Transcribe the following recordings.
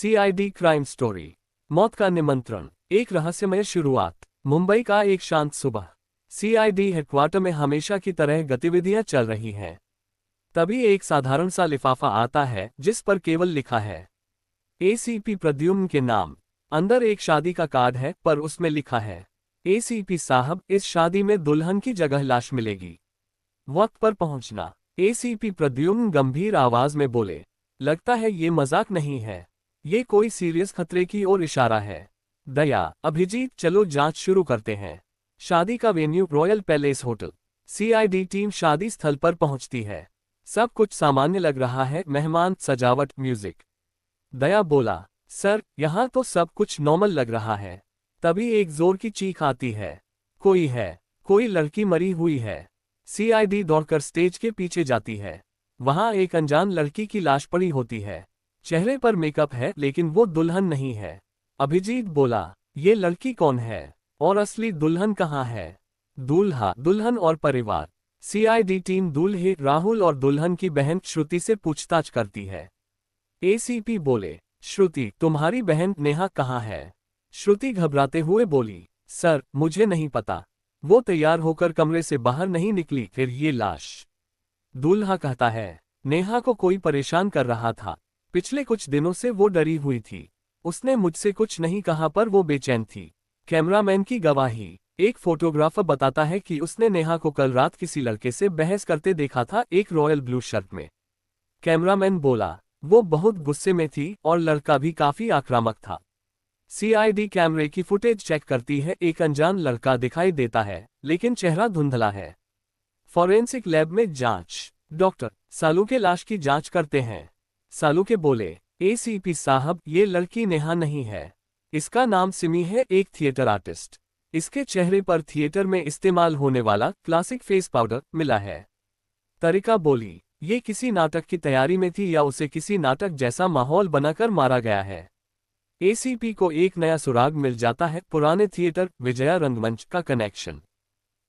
CID crime story. मौत का निमंत्रण। एक रहस्यमय शुरुआत। मुंबई का एक शांत सुबह। सीआईडी हेडक्वार्टर में हमेशा की तरह गतिविधियां चल रही हैं। तभी एक साधारण सा लिफाफा आता है जिस पर केवल लिखा है एसीपी प्रद्युम्न के नाम। अंदर एक शादी का कार्ड है पर उसमें लिखा है एसीपी साहब, इस शादी में दुल्हन की जगह लाश मिलेगी, वक्त पर पहुंचना। एसीपी प्रद्युम्न गंभीर आवाज में बोले, लगता है ये मजाक नहीं है, ये कोई सीरियस खतरे की ओर इशारा है। दया, अभिजीत, चलो जांच शुरू करते हैं। शादी का venue royal palace hotel. CID team शादी स्थल पर पहुंचती है। सब कुछ सामान्य लग रहा है, मेहमान, सजावट, म्यूजिक। दया बोला, सर यहाँ तो सब कुछ नॉर्मल लग रहा है। तभी एक जोर की चीख आती है, कोई है, कोई लड़की मरी हुई है। सीआईडी दौड़कर स्टेज के पीछे जाती है। वहां एक अनजान लड़की की लाश पड़ी होती है। चेहरे पर मेकअप है लेकिन वो दुल्हन नहीं है। अभिजीत बोला, ये लड़की कौन है और असली दुल्हन कहाँ है? दूल्हा, दुल्हन और परिवार। सीआईडी टीम दूल्हे राहुल और दुल्हन की बहन श्रुति से पूछताछ करती है। एसीपी बोले, श्रुति, तुम्हारी बहन नेहा कहाँ है? श्रुति घबराते हुए बोली, सर मुझे नहीं पता, वो तैयार होकर कमरे से बाहर नहीं निकली। फिर ये लाश। दूल्हा कहता है, नेहा को कोई परेशान कर रहा था, पिछले कुछ दिनों से वो डरी हुई थी। उसने मुझसे कुछ नहीं कहा पर वो बेचैन थी। कैमरामैन की गवाही। एक फोटोग्राफर बताता है कि उसने नेहा को कल रात किसी लड़के से बहस करते देखा था, एक रॉयल ब्लू शर्ट में। कैमरामैन बोला, वो बहुत गुस्से में थी और लड़का भी काफी आक्रामक था। सीआईडी कैमरे की फुटेज चेक करती है। एक अनजान लड़का दिखाई देता है लेकिन चेहरा धुंधला है। फॉरेंसिक लैब में जांच। डॉक्टर सालू के लाश की जांच करते हैं। सालू के बोले, एसीपी साहब, ये लड़की नेहा नहीं है, इसका नाम सिमी है, एक थिएटर आर्टिस्ट। इसके चेहरे पर थिएटर में इस्तेमाल होने वाला क्लासिक फेस पाउडर मिला है। तरिका बोली, ये किसी नाटक की तैयारी में थी या उसे किसी नाटक जैसा माहौल बनाकर मारा गया है। एसीपी को एक नया सुराग मिल जाता है, पुराने थिएटर विजया रंगमंच का कनेक्शन।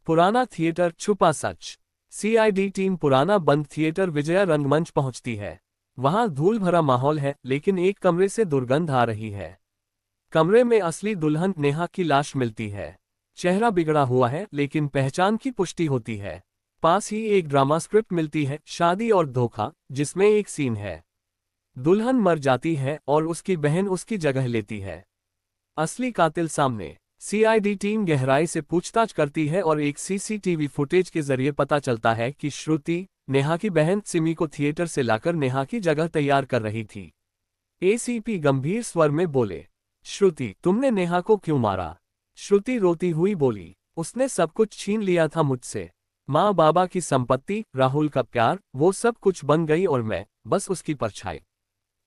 पुराना थिएटर, छुपा सच। सीआईडी टीम पुराना बंद थिएटर विजया रंगमंच पहुंचती है। वहां धूल भरा माहौल है लेकिन एक कमरे से दुर्गंध आ रही है। कमरे में असली दुल्हन नेहा की लाश मिलती है। चेहरा बिगड़ा हुआ है लेकिन पहचान की पुष्टि होती है। पास ही एक ड्रामा स्क्रिप्ट मिलती है, शादी और धोखा, जिसमें एक सीन है दुल्हन मर जाती है और उसकी बहन उसकी जगह लेती है। असली कातिल सामने। सीआईडी टीम गहराई से पूछताछ करती है और एक सीसीटीवी फुटेज के जरिए पता चलता है कि श्रुति, नेहा की बहन, सिमी को थिएटर से लाकर नेहा की जगह तैयार कर रही थी। एसीपी गंभीर स्वर में बोले, श्रुति, तुमने नेहा को क्यों मारा? श्रुति रोती हुई बोली, उसने सब कुछ छीन लिया था मुझसे, माँ बाबा की संपत्ति, राहुल का प्यार, वो सब कुछ बन गई और मैं बस उसकी परछाई।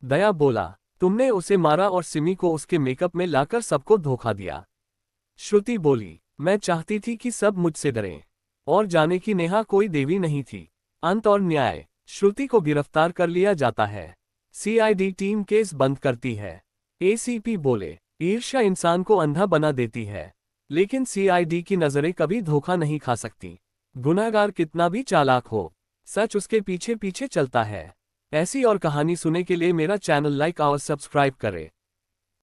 दया बोला, तुमने उसे मारा और सिमी को उसके मेकअप में लाकर सबको धोखा दिया। श्रुति बोली, मैं चाहती थी कि सब मुझसे डरें और जाने कि नेहा कोई देवी नहीं थी। अंत और न्याय। श्रुति को गिरफ्तार कर लिया जाता है। सीआईडी टीम केस बंद करती है। एसीपी बोले, ईर्ष्या इंसान को अंधा बना देती है लेकिन सीआईडी की नजरें कभी धोखा नहीं खा सकती। गुनहगार कितना भी चालाक हो, सच उसके पीछे पीछे चलता है। ऐसी और कहानी सुनने के लिए मेरा चैनल लाइक और सब्सक्राइब करें।